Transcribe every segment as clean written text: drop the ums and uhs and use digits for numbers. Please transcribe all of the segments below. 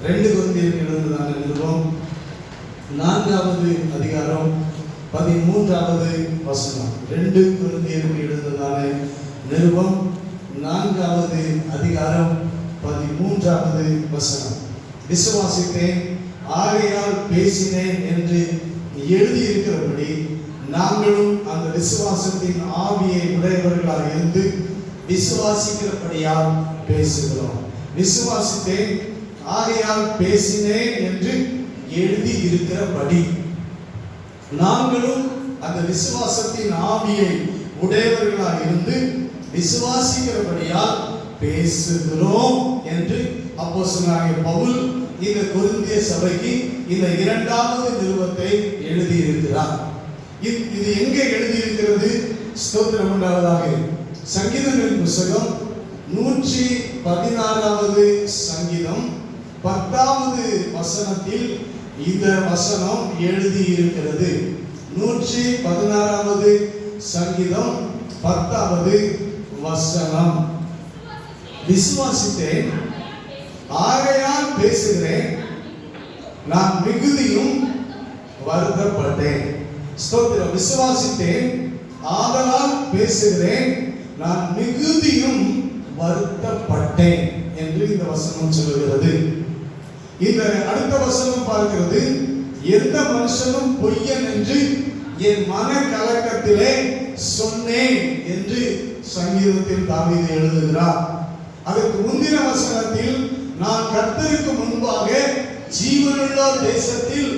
2 கொரிந்தியருக்கு எழுதின நிருபம் 4வது அதிகாரம் 13வது வசனம். 2 கொரிந்தியருக்கு எழுதின நிருபம் 4வது அதிகாரம் 13வது வசனம். விசுவாசித்தேன் ஆகையால் பேசினேன் என்று எழுதியிருக்கிறபடி நாங்களும் அந்த விசுவாசத்தின் ஆவியை உடையவர்களாக இருந்து விசுவாசிக்கிறபடியால் பேசுகிறோம். விசுவாசித்தேன் ஆகையால் பேசினேன் என்று எழுதி இருக்கிறபடி நாங்களும் அந்த விசுவாசத்தின் ஆவியை உடையவர்களாக இருந்து விசுவாசிக்கிறபடியால் பேசுகிறோம் என்று அப்போஸ்தலனாகிய பவுல் இந்த கொரிந்திய சபைக்கு இந்த 2வது நிருபத்தை எழுதி இருக்கிறார். இது எங்கே எழுதி இருக்கிறது? ஸ்தோத்திரம் உண்டாவதாக. சங்கீதங்களின் புத்தகம் 116வது சங்கீதம் 10வது வசனத்தில் இந்த வசனம் எழுதி இருக்கிறது. 116வது சங்கீதம் 10வது வசனம். விசுவாசித்தேன் ஆகையால் பேசுகிறேன், நான் மிகுதியும் வருத்தப்பட்டேன். ஸ்தோத்திரம். விசுவாசித்தேன் ஆதலால் பேசுகிறேன், நான் மிகுதியும் வருத்தப்பட்டேன் என்று இந்த வசனம் சொல்லுகிறது. இந்த அடுத்த வசனம் பார்க்கிறது, எந்த மனுஷனும் பொய்யன் என்று என் மன கலக்கத்திலே சொன்னேன் என்று சங்கீதத்தில் தாவீது எழுதுகிறார். அதற்கு முந்தின வசனத்தில் நான் கர்த்தருக்கு முன்பாக ஜீவனுள்ள தேசத்தில்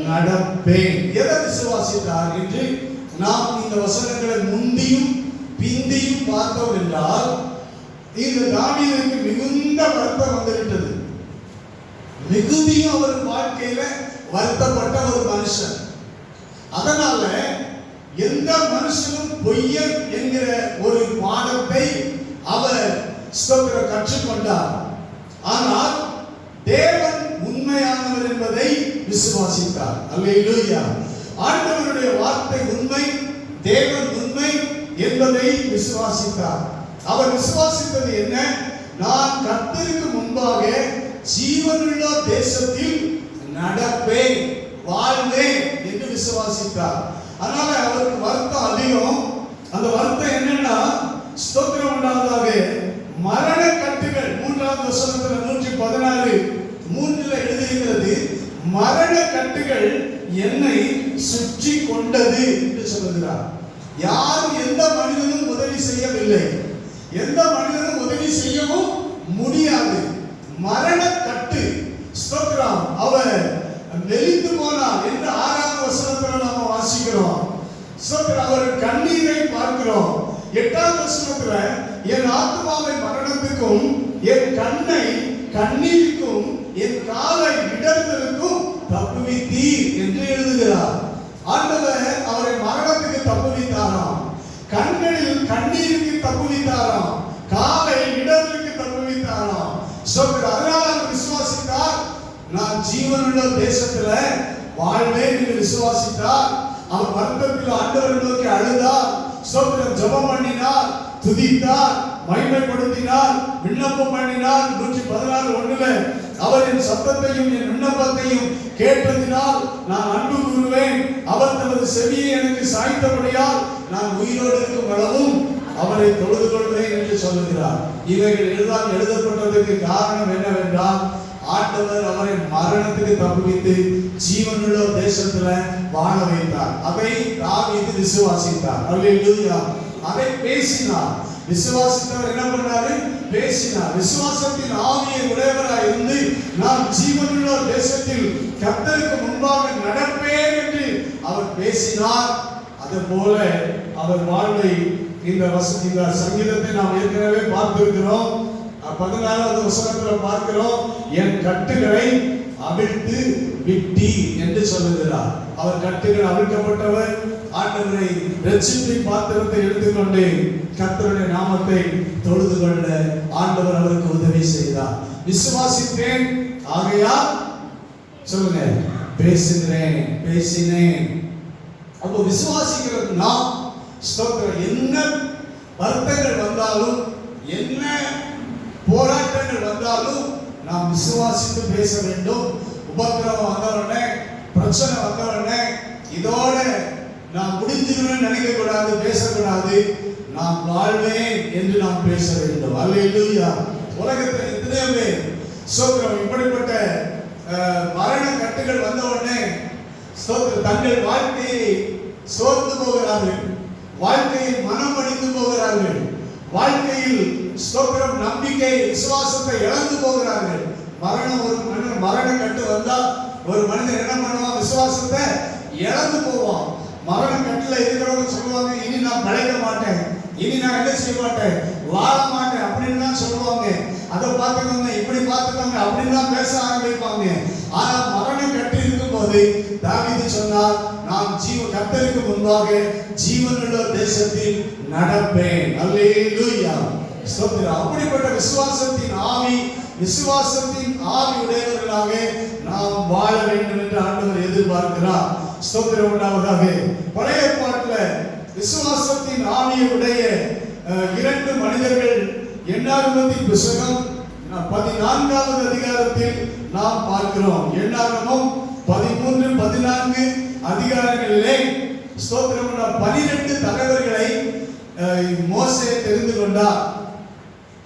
நடப்பேன். எதை விசுவாசித்தார் என்று நாம் இந்த வசனங்களை முந்தியும் பிந்தியும் பார்த்தோம் என்றால் இந்த தாவீதுக்கு மிகுந்த வருத்தம் வந்துவிட்டது. மிகுதியும் அவர் வாழ்க்கையில வருத்தப்பட்ட ஒரு மனுஷன். அதனால எந்த மனுஷனும் பொய்யன் என்கிற ஒரு பாடத்தை அவர் கற்றுக்கொண்டார். ஆனால் தேவன் உண்மையானவர் என்பதை விசுவாசித்தார். அல்லேலூயா. ஆண்டவருடைய வார்த்தை உண்மை, தேவன் உண்மை என்பதை விசுவாசித்தார். அவர் விசுவாசித்தது என்ன? நான் கர்த்தருக்கு முன்பாக ஜீவனுள்ள தேசத்தில் நடப்பேன், வாழ்வேன் என்று விசுவாசித்தார். அதனால அவருக்கு வருத்தம் அதிகம். அந்த வருத்தம் என்னன்னா, ஸ்தோத்திரம் உண்டாவதாக, மரண கட்டுகள் 3வது வசனத்துல 116:3 எழுதியிருக்கிறது, மரண கட்டுகள் என்னை சுற்றி கொண்டது என்று சொல்லுகிறார். யாரும் எந்த மனிதனும் உதவி செய்யவில்லை, எந்த மனிதனும் உதவி செய்யவும் முடியாது. மரண கட்டு. ஸ்தோத்திரம். அவர் மெலிந்து போனார் என்று 6வது வசனத்துல நாம வாசிக்கிறோம். ஸ்தோத்திரம். அவர் கண்ணீரை பார்க்கிறோம். 8வது வசனத்துல என் ஆத்துமாவை மரணத்துக்கும் என் கண்ணை கண்ணீருக்கும் என் காலை இடர்களுக்கும் தப்புவித்தீர் என்று எழுதுகிறார். ஆண்டவர் அவரை மரணத்துக்கு தப்புவித்தாராம், கண்களில் கண்ணீருக்கு தப்புவித்தாராம், காலை இடர்களுக்கு தப்புவித்தாராம். அதனால அவர் விசுவாசித்தார், நான் ஜீவனுள்ள தேசத்துல வாழ்வேன் என்று விசுவாசித்தார். அவர் வருத்தத்தில் ஆண்டவரை நோக்கி அழுதார், ஜெபம் பண்ணினார், துதித்தார், மகிமைப்படுத்தினார், விண்ணப்பம் பண்ணினார். 116:1 அவர் என் சத்தத்தையும் என் விண்ணப்பத்தையும் கேட்டதினால் நான் அன்பு கூறுவேன், அவர் தனது செவியை எனக்கு சாய்த்தபடியால் நான் உயிரோடு இருக்கும் அளவும் அவரை தொழுது கொள்வேன் என்று சொல்லுகிறார். இவைகள் எழுதப்பட்டதற்கு காரணம் என்னவென்றால், ஆண்டவர் அவரை மரணத்துக்கு தப்புவித்து ஜீவனுள்ள தேசத்துல வாழ வைத்தார். அதை தாவீது விசுவாசித்தார். அல்லேலூயா. அதை பேசினார். விசுவாசித்தவர் என்ன பண்ணாரு? பேசினார். விசுவாசத்தின் ஆவியை உடையவராய் இருந்து நான் ஜீவனுள்ள தேசத்தில் கர்த்தருக்கு முன்பாக நடப்பேன் என்று அவர் பேசினார். அதுபோல அவர் வாழ்வை இந்த சங்கீதத்தை நாம் ஏற்கனவே பார்த்திருக்கிறோம். 14வது வசனத்துல பார்க்கிறோம், என் கட்டுகளை அவிழ்த்து விட்டி என்று சொல்லுகிறார். அவர் கட்டுகள் அவிழ்க்கப்பட்டவர். ஆண்டவரை இரட்சிப்பின் பாத்திரத்தை எடுத்துக்கொண்டு கர்த்தருடைய நாமத்தை தொழுது கொள்ள ஆண்டவர் அவருக்கு உதவி செய்தார். விசுவாசித்தேன் ஆகையால் சொல்லுங்க, பேசுகிறேன், பேசினேன். அப்போ விசுவாசிக்கிறது நாம். ஸ்தோத்திரம். என்ன வருத்தங்கள் வந்தாலும், என்ன போராட்டங்கள் வந்தாலும் நாம் விசுவாசித்து பேச வேண்டும். உபத்திரவம் வந்தவுடனே, பிரச்சனை வந்தவுடனே இதோட நாம் முடிஞ்சிருவேன் நினைக்க கூடாது, பேசக்கூடாது. நாம் வாழ்வேன் என்று நாம் பேச வேண்டும். அல்லேலூயா. உலகத்தில் எத்தனையோ பேர் ஸ்தோத்திரம் இப்படிப்பட்ட மரண கட்டுகள் வந்தவுடனே ஸ்தோத்திரம் தங்கள் வாழ்க்கையை சோர்ந்து போகிறார்கள், வாழ்க்கையில் மனம் அடிந்து போகிறார்கள், வாழ்க்கையில் ஸ்தோத்திரம் நம்பிக்கை விசுவாசத்தை இழந்து போகிறார்கள். மரண கட்டு வந்தா ஒரு மனிதன் என்ன பண்ணுவான்? விசுவாசத்தை இழந்து போவான். மரண கட்டுல இருக்கிறவங்க சொல்லுவாங்க, இனி நான் பிழைக்க மாட்டேன், இனி நான் என்ன செய்ய மாட்டேன், வாழ மாட்டேன் அப்படின்னு தான் சொல்லுவாங்க. அதை பார்த்துக்கோங்க, இப்படி பார்த்துக்கோங்க அப்படின்னு தான் பேச ஆரம்பிப்பாங்க. ஆனா மரண கட்டு இருக்கும் போது தாவீது சொன்னார், நான் கர்த்தருக்கு முன்பாக ஜீவனுள்ள தேசத்தில் நடப்பேன். அல்லேலூயா. ஸ்தோத்திரம். அப்படிப்பட்ட விசுவாசத்தின் ஆவி உடையவர்களாக நாம் வாழ வேண்டும் என்று ஆண்டவர் எதிர்பார்க்கிறார். ஸ்தோத்திரம் உண்டாவதாக. பழைய ஏற்பாட்டில் விசுவாசத்தின் ஆவியுடைய 2 மனிதர்கள் எண்ணாகமத்தின் புத்தகம் 14வது அதிகாரத்தில் நாம் பார்க்கிறோம். எண்ணாகமம் 13, 14 அதிகாரங்களிலே ஸ்தோத்திரம் 12 தலைவர்களை மோசே தெரிந்து கொண்டார்.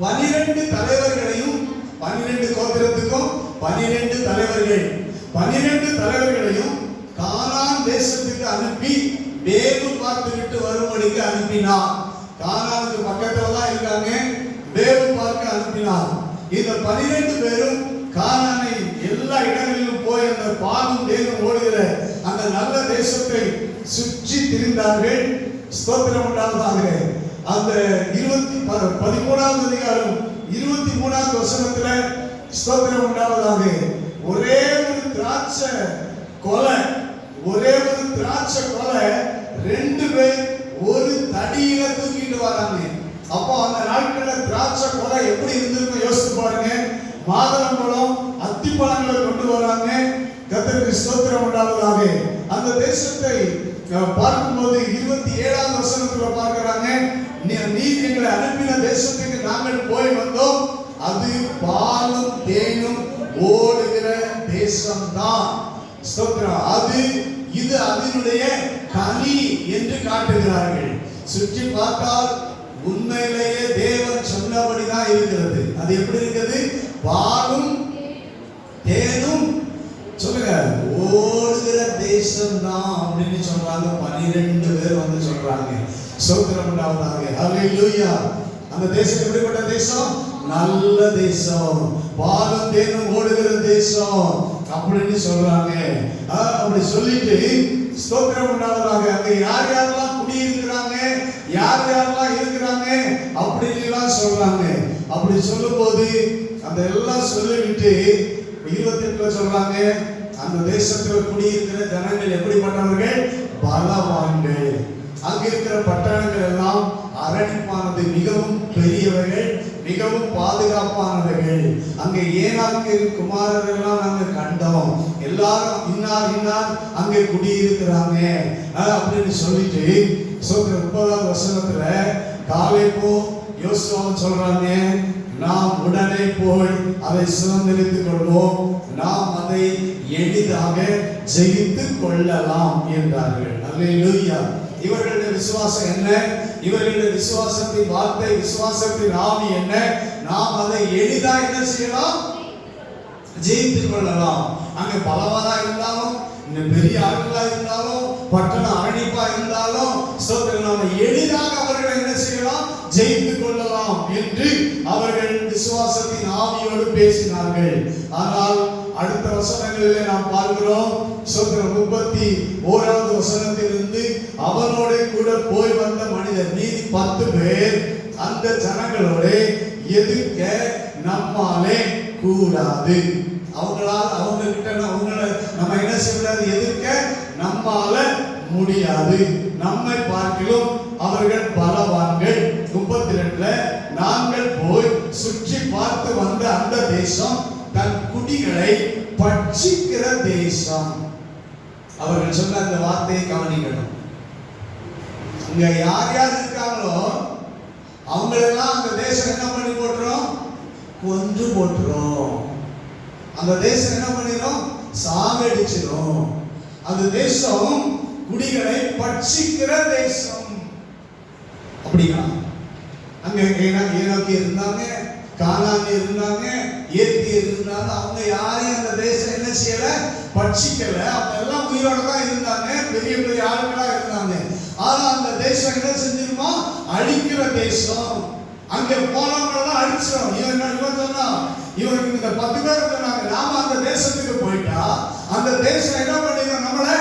12 தலைவர்களையும் 12 கோத்திரத்துக்கும் 12 தலைவர்கள் 12 தலைவர்களையும் கானான் தேசத்துக்கு அனுப்பி வேவு பார்த்துவிட்டு வரும்படிக்கு அனுப்பினார். கானானுக்கு பக்கத்துல தான் இருக்காங்க, வேவு பார்க்க அனுப்பினார். இந்த 12 பேரும் கானானை எல்லா இடங்களிலும் போய் அந்த பாலும் தேனும் ஓடுகிற அந்த நல்ல தேசத்தை சுற்றி திரிந்தார்கள். ஸ்தோத்திரம் உண்டாவதாக. அந்த 13வது அதிகாரம் 23வது வசனத்துல ஸ்தோத்திரம் உண்டாவதாக. ஒரே ஒரு திராட்சை கொலை 2 பேர் ஒரு தடியில தூக்கிட்டு வராங்க. அப்போ அந்த நாட்கள்ல திராட்சை கொலை எப்படி இருந்திருக்கும் யோசித்து பாருங்க. மாதுளம்பழம், அத்திப்பழங்களை கொண்டு வராங்க. கர்த்தருக்கு ஸ்தோத்திரம் உண்டாவதாக. அந்த தேசத்தை பார்க்கும்போது 27வது வசனத்துல பார்க்கிறாங்க, நீர் எங்களை அனுப்பின தேசத்துக்கு நாங்கள் போய் வந்தோம், அது பாலும் தேனும் ஓடுகிற தேசம்தான். ஸ்தோத்திரம். இது அதனுடைய கனி என்று காட்டுகிறார்கள். சுற்றி பார்த்தால் உண்மையிலேயே தேவன் சொன்னபடிதான் இருக்கிறது. அது எப்படி இருக்குது? பாலும் தேனும் சொல்லுங்க ஓடுகிற தேசம் தான் அப்படின்னு சொல்றாங்க. 12 பேர் வந்து சொல்றாங்க. ஸ்தோத்திரம் உண்டாவதாக. ஹல்லேலூயா. அந்த தேசம் எப்படிப்பட்ட தேசம்? நல்ல தேசம், பாலும் தேனும் ஓடுகிற தேசம் அப்படின்னு சொல்றாங்க. அப்படி சொல்லிட்டு ஸ்தோத்திரம் உண்டாவதாக. அங்க யாரெல்லாம் குடியிருக்கிறாங்க, யாரெல்லாம் இருக்கிறாங்க அப்படின்னு எல்லாம் சொல்றாங்க. அப்படி சொல்லும் போது அந்த எல்லாம் சொல்லிவிட்டு 28ல சொல்றாங்க, அந்த தேசத்தில் குடியிருக்கிற ஜனங்கள் எப்படிப்பட்டவர்கள்? பலவான்கள். அங்க இருக்கிற பட்டணங்கள் எல்லாம் அரணிப்பானது, மிகவும் பெரியவர்கள், மிகவும் பாதுகாப்பானவர்கள். அங்க ஏனாக்கு குமாரர்கள் எல்லாம் நாங்க கண்டோம், எல்லாரும் இன்னார் அங்க குடியிருக்கிறாங்க அப்படின்னு சொல்லிட்டு 30வது வசனத்துல காலேபும் யோசுவாவும் சொல்றாங்க, நாம் உடனே போய் அதை சுதந்திரித்துக் கொள்வோம், நாம் அதை எளிதாக ஜெயித்து கொள்ளலாம் என்றார்கள். அல்லேலூயா. இவர்களுடைய விசுவாசம் என்ன? இவர்களுடைய விசுவாசத்தின் வார்த்தை, விசுவாசத்தின் ஆவி என்ன? நாம் அதை எளிதாக என்ன செய்யலாம்? ஜெயித்து கொள்ளலாம். அங்க பலவாரா இருந்தாலும், பெரிய ஆட்களா இருந்தாலும், பட்டண அரணிப்பா இருந்தாலும், நாம எளிதாக அவர்களை என்ன செய்யலாம்? ஜெயித்து கொள்ளலாம் என்று அவர்கள் விசுவாசத்தின் ஆவியோடு பேசினார்கள். ஆனால் அடுத்த வசனங்களிலே நாம் பார்க்கிறோம், 31வது வசனத்திலிருந்து அவனோட கூட போய் வந்த மனிதர் மீதி 10 பேர் அந்த ஜனங்களோட எதிர்க்க நம்மாலே கூடாது. அவங்க கிட்ட நம்ம என்ன செய்யக்கூடாது? எதிர்க்க நம்மால முடியாது. நம்மை பார்க்கிலும் அவர்கள் பலவான்கள். 32ல நாங்கள் போய் சுற்றி பார்த்து வந்த அந்த தேசம் தன் குடிகளை பட்சிக்கிற தேசம். அவர்கள் சொன்ன அந்த வார்த்தையை கவனிக்கணும். இங்க யார் யார் இருக்காங்களோ அவங்களெல்லாம் அந்த தேசம் என்ன பண்ணி போட்டுரும்? கொன்று போட்டுரும். அந்த தேசம் என்ன பண்ணிடும்? சாகடிச்சிடும். அந்த தேசம் குடிகளை பட்சிக்கிற தேசம். அப்படின்னா அங்க ஏனோக்கி இருந்தாங்க, கானானி இருந்தாங்க, ஏத்தியர் இருந்தாங்க. அவங்க யாரையும் அந்த தேசம் என்ன செய்யல? பட்சிக்கல. அவங்க எல்லாம் உயிரோட தான் இருந்தாங்க, பெரிய பெரிய ஆட்களா இருந்தாங்க. ஆனா அந்த தேசம் என்ன செஞ்சிருமா? அழிக்கிற தேசம். அங்க போனவங்களதான் அழிச்சிடும். இவன் சொன்னா, இவனுக்கு இந்த 10 பேர் சொன்னாங்க, நாம அந்த தேசத்துக்கு போயிட்டா அந்த தேசம் என்ன பண்ணிடும்? நம்மளை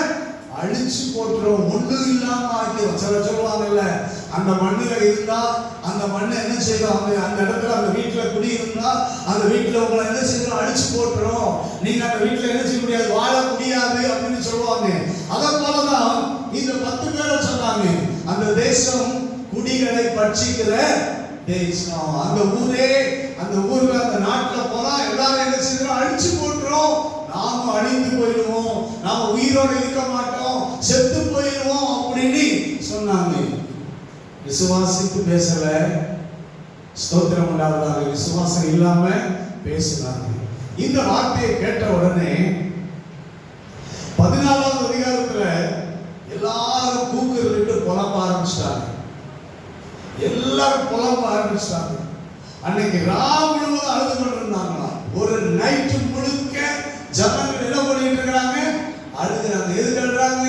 அழிச்சு போட்டுரும், ஒண்ணும் இல்லாம ஆக்கிடும். சில சொல்லுவாங்கல்ல, அந்த மண்ணுல இருந்தா அந்த மண்ணை என்ன செய்யும்? அந்த இடத்துல அந்த வீட்டுல குடி இருந்தா அந்த வீட்டுல உங்களை என்ன செய்யும்? அழிச்சு போட்டுரும். நீங்க அந்த வீட்டுல என்ன செய்ய முடியாது? வாழ முடியாது அப்படின்னு சொல்லுவாங்க. அதே போலதான் இந்த 10 பேரை சொன்னாங்க, அந்த தேசம் குடிகளை பட்சிக்கிற தேசம். அந்த ஊர்ல அந்த நாட்டுல போனா எல்லாரும் என்ன செய்யறோம்? அழிச்சு போட்டுரும். நாம அழிந்து போயிடுவோம், நாம உயிரோடு இருக்க மாட்டோம், செத்து போயிடுவோம் அப்படின்னு சொன்னாங்க. விசுவாசித்து பேசல, ஸ்தோத்திரம் உண்டாவதாக. விசுவாசம் இல்லாம பேசினாங்க. இந்த வார்த்தையை கேட்ட உடனே 14வது அதிகாரத்துல எல்லாரும் கூக்குரலிட்டு புலம்ப ஆரம்பிச்சிட்டாங்க. எல்லாரும் புலம்ப ஆரம்பிச்சிட்டாங்க. அன்னைக்கு ராம் முழுவதும் அழுது கொண்டிருந்தாங்களா. ஒரு நைட்டு முழுக்க ஜனங்கள் என்ன பண்ணிட்டு இருக்காங்க? அழுகிறாங்க. எதுக்கு அழுறாங்க?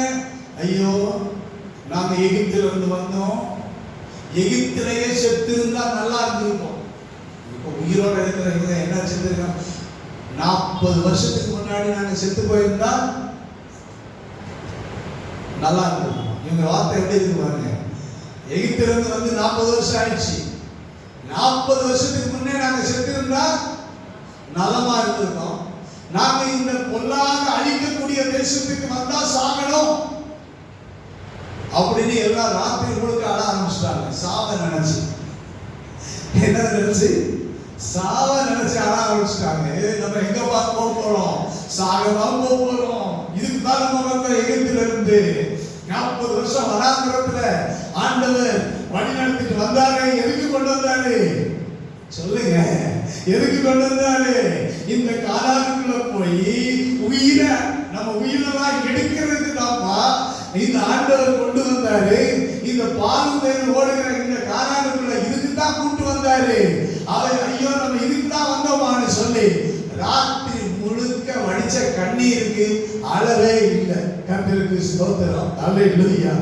ஐயோ, நாங்க எகிப்தில இருந்து வந்தோம், எகிப்திலேயே செத்து இருந்தா நல்லா இருந்திருப்போம். இப்போ உயிரோட இருக்கிறவங்க என்ன செத்துருக்காங்க? 40 வருஷத்துக்கு முன்னாடி நாங்க செத்து போயிருந்தா நல்லா இருந்திருப்போம். இவங்க வார்த்தை எப்படி இருக்கு பாருங்க. எகிப்தில இருந்து வந்து 40 வருஷம் ஆயிடுச்சு. 40 வருஷத்துக்கு முன்னே நாங்க செத்து இருந்தா நலமா இருந்திருக்கோம். நாங்க இந்த பொல்லாத அழிக்கக்கூடிய தேசத்துக்கு வந்தா சாகணும் அப்படின்னு எல்லா ராத்திரி முழுக்க அழ ஆரம்பிச்சிட்டாங்க. சாவ நினைச்சு, என்ன நினைச்சு? சாவ நினைச்சு அழ ஆரம்பிச்சிட்டாங்க. நம்ம எங்க போக போறோம்? சாகதான் போக போறோம். இதுக்கு தான் நம்ம வந்த எகிப்தில இருந்து 40 வருஷம் வனாந்திரத்துல ஆண்டவர் வழி நடத்திட்டு வந்தாரு. எதுக்கு கொண்டு வந்தாரு? சொல்லுங்க, எதுக்கு கொண்டு வந்தாரு? இந்த கானானுக்குள்ள போய் நம்ம உயிரெல்லாம் எடுக்கிறதுக்கு தான்ப்பா இந்த ஆண்டவர் கொண்டு வந்தாரு. இந்த பாலுதேன் ஓடுகிற இந்த கானானுக்குள்ள இதுக்கு தான் கூட்டு வந்தாரு. அவர் ஐயோ நம்ம இதுக்கு தான் வந்தோமான்னு சொல்லி ராத்திரி முழுக்க வடிச்ச கண்ணீருக்கு அளவே இல்லை. கர்த்தருக்கு ஸ்தோத்திரம், அல்லேலூயா.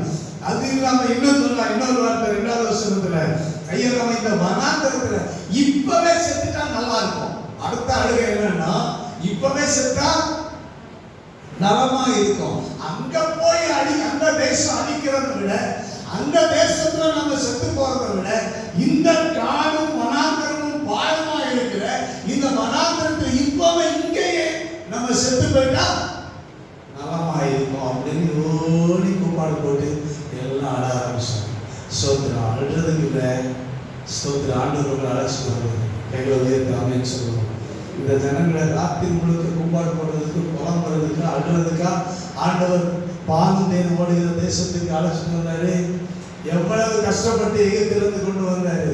அது இல்லாம இன்னும் சொன்னா, இன்னொரு வார்த்தை 2வது வசனத்துல, ஐயோ நம்ம இந்த வனாந்தரத்துல இப்பவே செத்துட்டா நல்லா இருக்கும். அடுத்த அழுகை என்னன்னா, இப்பவே செத்தா நலமா இருக்கும். அங்க போய் அந்த தேசம் அழிக்கிறத விட, அந்த தேசத்துல நம்ம செத்து போறதை விட, இந்த காடும் வனாந்தரமும் பாழமா இருக்கிற இந்த வனாந்தரத்துல இப்பவே இங்கேயே நம்ம செத்து போயிட்டா நலமா இருக்கும் அப்படின்னு ஓடி கூப்பாடு போட்டு எல்லாம் அழ ஆரம்பிச்சாங்க. ஸ்தோத்திரம். அழுறதுக்கு இல்லை, ஸ்தோத்திரம். ஆண்டவர்கள் அழைச்சி வருவது கைகளை உயர்த்தி ஆமென் சொல்லுவோம். இந்த ஜனங்களை ராத்திரி முழுக்க கும்பாடு போடுறதுக்கு, புலம்புறதுக்கு, அழுறதுக்கா ஆண்டவர் பாலுதேன் ஓடுகிற தேசத்துக்கு அழைச்சிட்டு வந்தாரு. எவ்வளவு கஷ்டப்பட்டு எகிப்திலிருந்து கொண்டு வந்தாரு.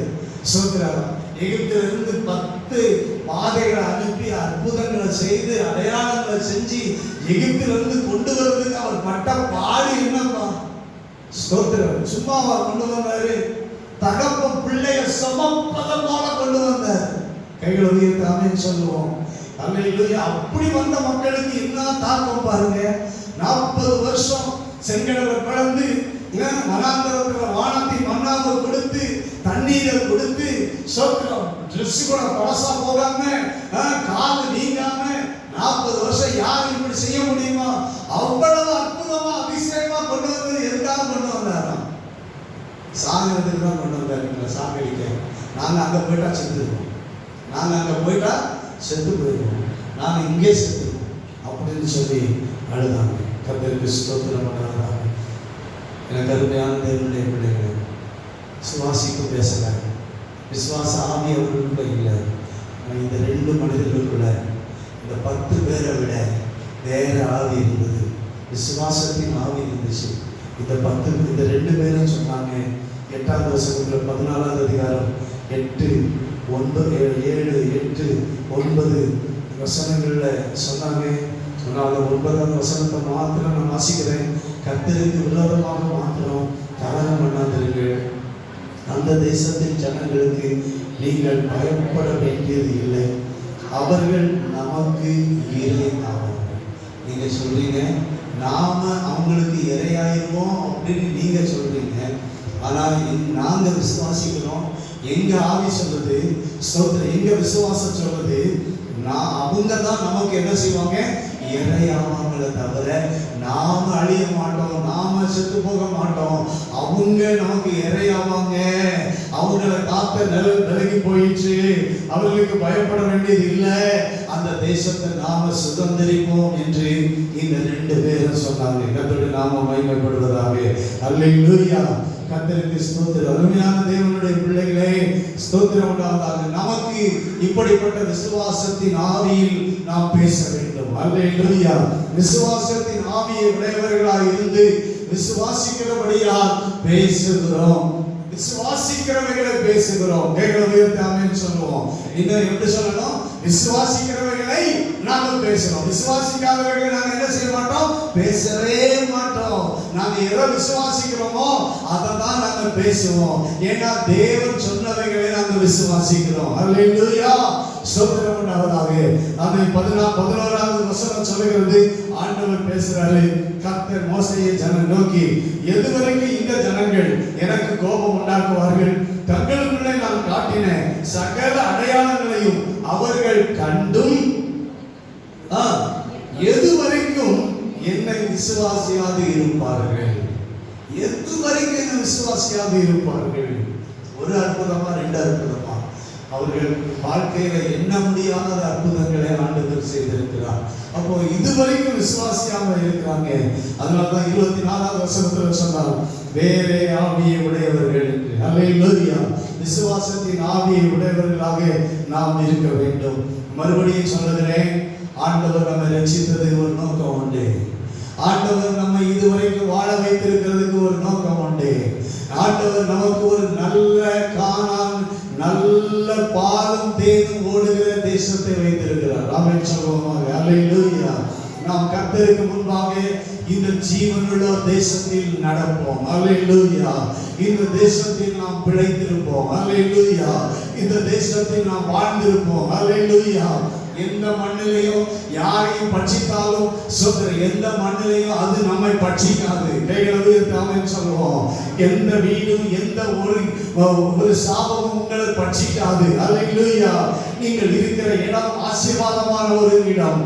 ஸ்தோத்திரம். எகிப்திலிருந்து 10 பாதைகளை அனுப்பி அற்புதங்களை செய்து அடையாளங்களை செஞ்சு எகிப்திலிருந்து கொண்டு வர்றதுக்கு அவர் பட்ட பாடு என்னப்பா. ஸ்தோத்திரம். சும்மா அவர் கொண்டு வந்தாரு. தகப்பன் பிள்ளைய சமப்பதம் போல கொண்டு வந்தார். கைகளை உயர்த்தி ஆமென் சொல்லுவோம். அல்லேலூயா. அப்படி வந்த மக்களுக்கு என்ன தாக்கம் பாருங்க. 40 வருஷம் செங்கடலை பிளந்து, வனாந்தரத்துல வானத்தை மண்ணாக கொடுத்து, தண்ணீரை கொடுத்து, ஸ்தோத்திரம், ட்ரெஸ் கூட பழசா போகாம, காது நீங்காம 40 வருஷம் யாரும் இப்படி செய்ய முடியுமா? அவ்வளவு அற்புதமா அதிசயமா கொண்டு வந்து எதுக்காக கொண்டு வந்தாராம்? சாகிறதுக்கு தான் கொண்டு வந்தாரு. சாகடிக்க. நாங்க அங்க போயிட்டா செத்துருவோம், நாங்க அங்க போயிட்டா செத்து போயிடுவோம், நாங்க இங்கே செத்துருவோம் அப்படின்னு சொல்லி அழுதாங்க. கர்த்தருக்கு ஸ்தோத்திரம் பண்ணாங்க. எனக்கு அருமையான தேவனுடைய பிள்ளைகளை, சுவாசிக்கு பேசல, விசுவாச ஆவி அவர்களுக்குள்ள இல்லை. ஆனால் இந்த 2 மனிதர்களுக்குள்ள, இந்த 10 பேரை விட வேற ஆவி இருந்தது. விசுவாசத்தின் ஆவி இருந்துச்சு. இந்த 2 பேரும் சொன்னாங்க. 8வது வசனத்துல 14வது அதிகாரம் 8, 9, 7, 8, 9 வசனங்கள்ல சொன்னாங்க. நான் 9வது வசனத்தை மாத்திரம் நான் வாசிக்கிறேன். கர்த்தருக்கு விரோதமாக மாத்திரம் கலகம் பண்ணாதிருங்கள். அந்த தேசத்தின் ஜனங்களுக்கு நீங்கள் பயப்பட வேண்டியது இல்லை, அவர்கள் நமக்கு இறை ஆவார்கள். நீங்க சொல்றீங்க நாம அவங்களுக்கு இறையாயிருவோம் அப்படின்னு நீங்க சொல்றீங்க. ஆனால் நாங்க விசுவாசிக்கிறோம், எங்க ஆவி சொல்றது, ஸ்தோத்திரம், எங்க விசுவாசம் சொல்றது, அவங்க தான் நமக்கு என்ன செய்வாங்க, இறையாவாங்களே தவிர நாம அழிய மாட்டோம், நாம செத்து போக மாட்டோம். அவங்க நமக்கு இறையாவாங்க. அவங்கள காத்த விலகி போயிடுச்சு, அவர்களுக்கு பயப்பட வேண்டியது இல்லை, அந்த தேசத்தை நாம சுதந்திரிப்போம் என்று இந்த 2 பேரும் சொன்னாங்க. கர்த்தருடைய நாமம் மகிமைப்படுவதாக. அல்லேலூயா. கர்த்தருக்கு ஸ்தோத்திரம். அருமையான தேவனுடைய பிள்ளைகளே, ஸ்தோத்திரம் உண்டாவதாக. நமக்கு இப்படிப்பட்ட விசுவாசத்தின் ஆவியில் நாம் பேச வேண்டும். அல்லேலூயா. விசுவாசத்தின் ஆவியை உடையவர்களாய் இருந்து விசுவாசிக்கிறபடியால் பேசுகிறோம். விசுவாசிக்கிறவைகளை பேசுகிறோம். ஆமென் சொல்லுவோம். இன்னும் எப்படி சொல்லணும்? விசுவாசிக்கிறவைகளை நாங்கள் பேசுறோம். விசுவாசிக்காதவர்களை நாங்கள் என்ன செய்ய மாட்டோம், பேசவே மாட்டோம். நாங்க எதை விசுவாசிக்கிறோமோ அதை தான் நாங்கள் பேசுவோம். ஏன்னா தேவன் சொன்னவைகளை நாங்கள் விசுவாசிக்கிறோம். அல்லேலூயா. ஸ்தோத்திரம் உண்டாவதாக. அதை 11வது வசனம் சொல்லுகிறது. ஆண்டவர் பேசுறாரு. கர்த்தர் மோசேயை ஜனம் நோக்கி, எதுவரைக்கும் இந்த ஜனங்கள் எனக்கு கோபம் உண்டாக்குவார்கள், தங்களுக்குள்ளே நான் காட்டின சகல அடையாளங்களையும் அவர்கள் கண்டும் எதுவரைக்கும் என்னை விசுவாசியாது இருப்பார்கள். எதுவரைக்கும் என்ன விசுவாசியாது இருப்பார்கள். ஒரு அற்புதமா 2 அற்புதமா அவர்கள் வாழ்க்கையில எண்ண முடியாத அற்புதங்களை ஆண்டவர் செய்திருக்கிறார். அப்போ இதுவரைக்கும் விசுவாசியாக இருக்கிறாங்க. அதனாலதான் 24வது வசனத்துல சொன்னார், வேறே ஆவியை உடையவர்கள் என்று. அல்லேலூயா. விசுவாசத்தின் ஆவியை உடையவர்களாக நாம் இருக்க வேண்டும். மறுபடியும் சொல்லுகிறேன், ஆண்டவர் நம்மை ரட்சித்தது ஒரு நோக்கம் உண்டு. ஆண்டவர் நம்மை இதுவரைக்கும் வாழ வைத்திருக்கிறதுக்கு ஒரு நோக்கம் உண்டு. ஆண்டவர் நமக்கு ஒரு நல்ல கானான், நல்ல பாலும் தேனும் ஓடுகிற தேசத்தை வைத்திருக்கிறார். ஆமென் சொல்லுவோமாக. அல்லேலூயா. நாம் கர்த்தருக்கு முன்பாக இந்த ஜீவனுள்ள தேசத்தில் நடப்போம். அல்லேலூயா. இந்த தேசத்தில் நாம் பிழைத்திருப்போம். அல்லேலூயா. இந்த தேசத்தில் நாம் வாழ்ந்திருப்போம். அல்லேலூயா. எந்த மண்ணிலையும் யாரையும் பட்சித்தாலும் எந்த மண்ணிலையும் அது நம்மை பட்சிக்காது. ஆமென் சொல்லுவோம். எந்த வீடும் எந்த ஒரு சாபமும் உங்களை பட்சிக்காது. அல்லேலூயா. நீங்கள் இருக்கிற இடம் ஆசீர்வாதமான ஒரு இடம்.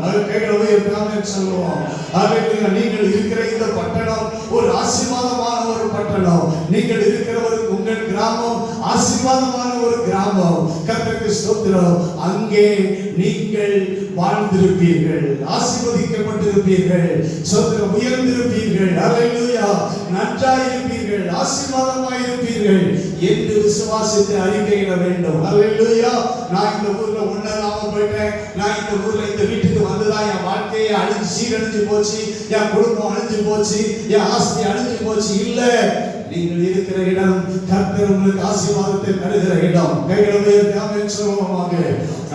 ஆமென் சொல்லுவோம். அல்லேலூயா. நீங்கள் இருக்கிற இந்த பட்டணம் ஒரு ஆசீர்வாதமான ஒரு பட்டணம். நீங்கள் இருக்கிற உங்கள் கிராமம் ஆசீர்வாதமான ஒரு கிராமம். கர்த்தருக்கு ஸ்தோத்திரம். அங்கே நீங்கள் வாழ்ந்திருப்பீர்கள், ஆசீர்வதிக்கப்பட்டிருப்பீர்கள், ஸ்தோத்திரம், உயர்ந்திருப்பீர்கள். அல்லேலூயா. நன்றாயிருப்பீர்கள், ஆசீர்வாதமாயிருப்பீர்கள் என்று விசுவாசித்து அறிக்கையிட வேண்டும். அல்லேலூயா. நான் இந்த ஊர்ல ஒண்ணாம போயிட்டேன், நான் இந்த ஊர்ல இந்த வீட்டுக்கு வந்துதான் என் வாழ்க்கையை சீரழிஞ்சு போச்சு, என் குடும்பம் அழிஞ்சு போச்சு, என் ஆஸ்தி அழிஞ்சு போச்சு. இல்ல, நீங்கள் இருக்கிற இடம் கர்த்தர் உங்களுக்கு ஆசீர்வாதத்தை தருகிற இடம். கைகளை ஆமென் சொல்லுவோமாக.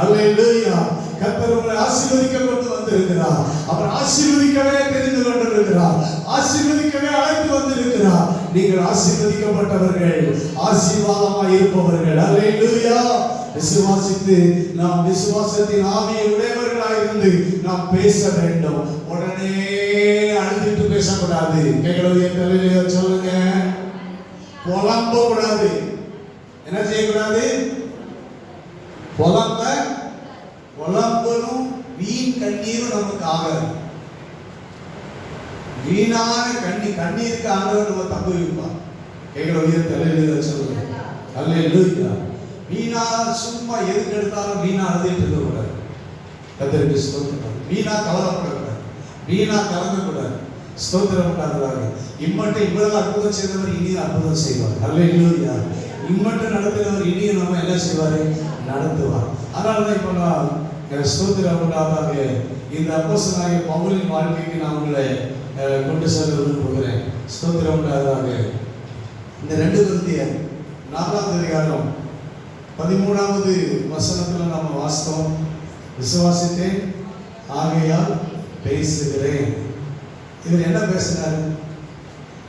அல்லேலூயா. கர்த்தர் உங்களை ஆசீர்வதிக்க கொண்டு வந்திருக்கிறார். அவர் ஆசீர்வதிக்கவே தெரிந்து கொண்டிருக்கிறார். ஆசீர்வதிக்கவே அழைத்து வந்திருக்கிறார். நீங்கள் ஆசீர்வதிக்கப்பட்டவர்கள், ஆசீர்வாதமாய் இருப்பவர்கள். அல்லேலூயா. விசுவாசித்து நாம் விசுவாசத்தின் ஆவியை உடையவர்களாய் இருந்து நாம் பேச வேண்டும். உடனே அழுதுட்டு பேசக்கூடாது. கைகளை சொல்லுங்க. புலம்ப கூடாது. என்ன செய்யக்கூடாது? புலம்பலும் வீண் கண்ணீரும் நமக்கு ஆகாது. வீணான கண்ணீருக்கு ஆண்டவர் நம்ம தப்பு வைப்பார். கைகளை சொல்லுங்க. அல்லேலூயா. வீணா சும்மா எதுக்கு எடுத்தாலும் வீணா அழுதுட்டு இருக்க கூடாது. கர்த்தருக்கு ஸ்தோத்திரம். வீணா கவலைப்படக்கூடாது, வீணா கலங்கக்கூடாது. ஸ்தோத்திரம் உண்டாவதாக. இம்மட்டும் இவ்வளவு அற்புதம் செய்தவர் இனியும் அற்புதம் செய்வார். அல்லேலூயா. இம்மட்டும் நடத்தினவர் இனியும் நம்ம என்ன செய்வாரு? நடத்துவார். அதனாலதான் இப்ப நான் ஸ்தோத்திரம் உண்டாவதாக இந்த அப்போஸ்தலனாகிய பவுலின் வாழ்க்கைக்கு நான் உங்களை கொண்டு செல்ல விரும்புகிறேன். ஸ்தோத்திரம் உண்டாவதாக. இந்த 2 கொரிந்தியர் 4வது அதிகாரம் 13வது வசனத்துல நம்ம வாசித்தோம். விசுவாசித்தேன் ஆகையால் பேசுகிறேன். இவர் என்ன பேசினாரு?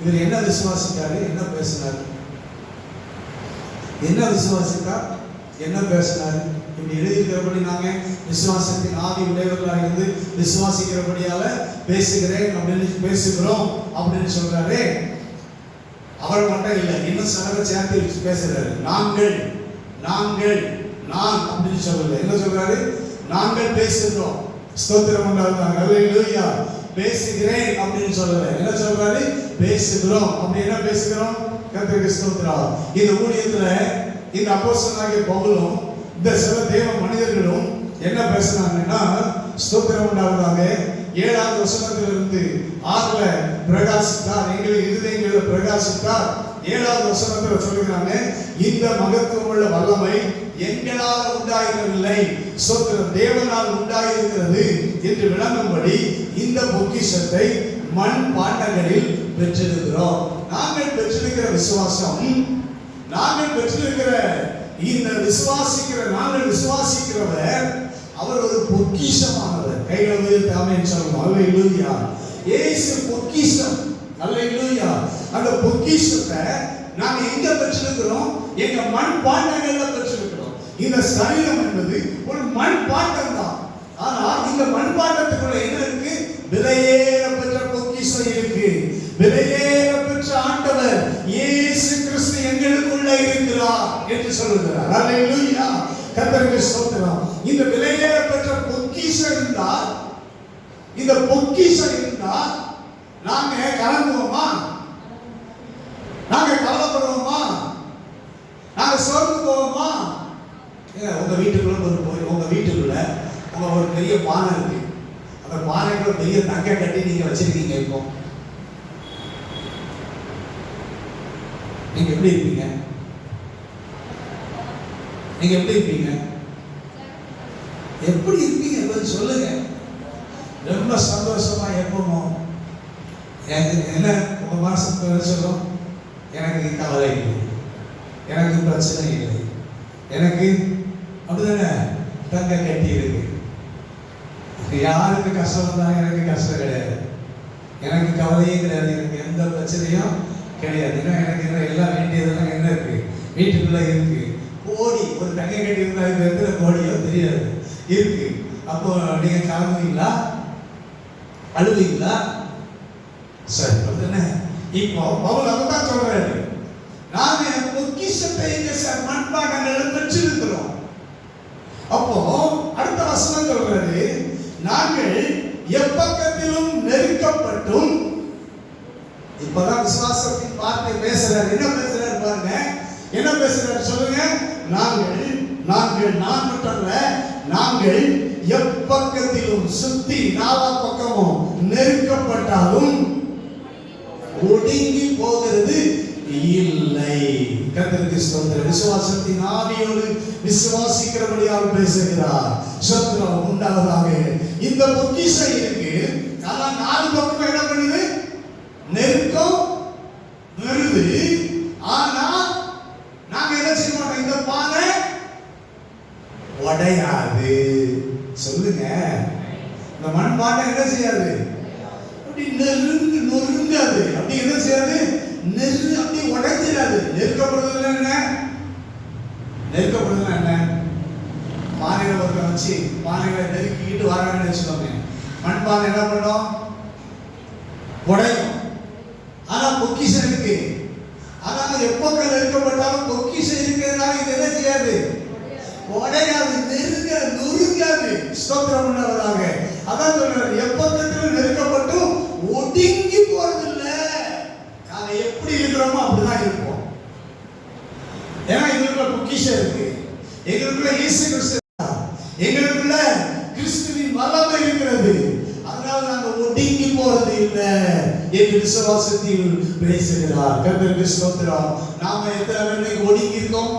இவர் என்ன விசுவாசித்தாரு? என்ன பேசினாரு? என்ன விசுவாசித்தார்? என்ன பேசினாரு? இப்படி எழுதியிருக்கிறபடி நாங்க விசுவாசத்தின் ஆவி உடையவர்களாக இருந்து விசுவாசிக்கிறபடியால பேசுகிறேன் அப்படின்னு பேசுகிறோம் அப்படின்னு சொல்றாரு. அவர் மட்டும் இல்லை, இன்னும் சிலரை சேர்த்து பேசுறாரு. நாங்கள் நாங்கள் நான் அப்படின்னு சொல்லல. என்ன சொல்றாரு? நாங்கள் பேசுகிறோம். ஸ்தோத்திரம் உண்டாகுதாங்க. அல்லேலூயா. பேசுகிறேன் அப்படின்னு சொல்லல. என்ன சொல்றாரு? பேசுகிறோம். அப்படி என்ன பேசுகிறோம்? கர்த்தருக்கு ஸ்தோத்திரம். இந்த ஊழியத்துல இந்த அப்போஸ்தலனாகிய பவுலும் இந்த சில தேவ மனிதர்களும் என்ன பேசுறாங்கன்னா, ஸ்தோத்திரம் உண்டாகுதாக, 7வது வசனத்திலிருந்து 6ல பிரகாசித்தார், எங்களை இருதயங்களில் பிரகாசித்தார். 7வது வசனத்தில் சொல்லுகிறாங்க, இந்த மகத்துவமுள்ள வல்லமை எங்களால் உண்டாயிருக்கவில்லை, ஸ்தோத்திரம் தேவனால் உண்டாயிருக்கிறது என்று விளங்கும்படி இந்த பொக்கிஷத்தை மண் பாண்டங்களில் பெற்றிருக்கிறோம். நாங்கள் பெற்றிருக்கிற விசுவாசம், நாங்கள் பெற்றிருக்கிற இந்த நாங்கள் விசுவாசிக்கிறவர் அவர் ஒரு பொக்கிஷமானவர். கைகளை உயர்த்தி ஆமென் சொல்லுங்க. அல்லேலூயா. இயேசு பொக்கிஷம். அல்லேலூயா. அந்த பொக்கிஷத்தை நாங்க எங்க பெற்றிருக்கிறோம்? எங்க மண் பாண்டங்கள்ல பெற்றிருக்கிறோம். இந்த சரீரம் என்பது ஒரு மண் பாண்டம் தான். ஆனால் இந்த மண் பாண்டத்துக்குள்ள என்ன இருக்கு? விலையேற பெற்ற பொக்கிஷம் இருக்கு. விலையேற பெற்ற ஆண்டவர் இயேசு கிறிஸ்து எங்களுக்குள்ள இருக்கிறார் என்று சொல்லுகிறார். அல்லேலூயா. கர்த்தருக்கு ஸ்தோத்திரம். இந்த விலையேற பெற்ற பொக்கிஷம் இருந்தால், இந்த பொக்கிஷம் இருந்தால் நாங்க கலங்குவோமா? நாங்க கவலைப்படுவோமா? நாங்க சோர்ந்து போவோமா? உங்க வீட்டுக்குள்ள ஒரு பெரிய பானை இருக்கு. அந்த பானைக்குள்ள பெரிய நகை கட்டி நீங்க வச்சிருக்கீங்க. இப்போ நீங்க எப்படி இருப்பீங்க? நீங்க எப்படி இருப்பீங்க? எப்படி இருப்பீங்க கொஞ்சம் சொல்லுங்க. ரொம்ப சந்தோஷமா எப்பமோ என்ன உங்க மாசத்துல சொல்லும், எனக்கு கவலை இல்லை, எனக்கு பிரச்சனை இல்லை, எனக்கு அப்படிதானே தங்க கட்டி இருக்கு. யாருக்கு கஷ்டம் வந்தாலும் எனக்கு கஷ்டம் கிடையாது, எனக்கு கவலையே கிடையாது, எனக்கு எந்த பிரச்சனையும் கிடையாது. ஏன்னா எனக்கு எல்லாம் வேண்டியதெல்லாம் என்ன இருக்கு? வீட்டுக்குள்ள இருக்கு. கோடி ஒரு தங்க கட்டி இருந்தா இது எத்தனை கோடியோ தெரியாது இருக்கு. அப்போ நீங்க கிளம்புவீங்களா? அழுவீங்களா? சரி, அப்படிதானே? இப்போ பவுல் அதான் சொல்றாரு, நாங்க பொக்கிஷத்தை மண்பாண்டங்கள் பெற்றிருக்கிறோம். அப்போ அடுத்த வசனம் சொல்றாரு, நாங்கள் எப்பக்கத்திலும் நெருக்கப்பட்டும். இப்பதான் விசுவாசத்தின் வார்த்தை பேசுறாரு. என்ன பேசுறாரு பாருங்க, என்ன பேசுறாரு சொல்லுங்க. நாங்கள் நான் மட்டும் நாங்கள் எப்பக்கத்திலும் சுத்தி நாலா பக்கமும் நெருக்கப்பட்டாலும் ஒடுங்கி போகிறது இல்லை. கர்த்தருக்கு ஸ்தோத்திரம். விசுவாசத்தின் ஆவியோடு விசுவாசிக்கிறபடியால் பேசுகிறார். ஸ்தோத்திரம் உண்டாவதாக. இந்த பொக்கிஷம் இருக்கு. ஆனா நாலு பக்கம் என்ன பண்ணுது? நெருக்கம் வருது. ஆனா நாங்க என்ன செய்ய மாட்டோம்? இந்த பானை உடையாது. சொல்லுங்க. இந்த மண் பானை என்ன செய்யாது? அப்படி நொறுங்காது. அப்படி என்ன செய்யாது? அப்படி உடைஞ்சிடாது. நெருக்கப்படுறதுல என்ன? நெருக்கப்படுறதுல என்ன? பானையில ஒருக்க வச்சு பானைகளை நெருக்கிட்டு வராங்கன்னு வச்சுக்கோங்க. மண்பானை என்ன பண்ணும்? உடையும். ஆனா பொக்கிஷம் இருக்கு. ஆனா எப்போக்கள் நெருக்கப்பட்டாலும் பொக்கிஷம் இருக்கிறதுனால இது என்ன செய்யாது? உடையாது, நொறுங்காது. ஸ்தோத்திரம் உண்டாவதாக. அதான் சொல்றாரு, எப்போக்கள் நெருக்கப்பட்டும் ஒடுங்கி போறதில்லை. நாங்க எப்படி இருக்கிறோமோ அப்படிதான் இருப்போம். ஏன்னா எங்களுக்குள்ள பொக்கிஷம் இருக்கு. எங்களுக்குள்ள இயேசு கிறிஸ்து, எங்களுக்குள்ள கிறிஸ்துவின் வல்லமை இருக்கிறது. அதனால நாங்க ஒடுங்கி போறது இல்லை என்று விசுவாசத்தில் பேசுகிறார். கர்த்தருக்கு ஸ்தோத்திரம். நாம எத்தனை பேர் ஒடுங்கி இருக்கோம்?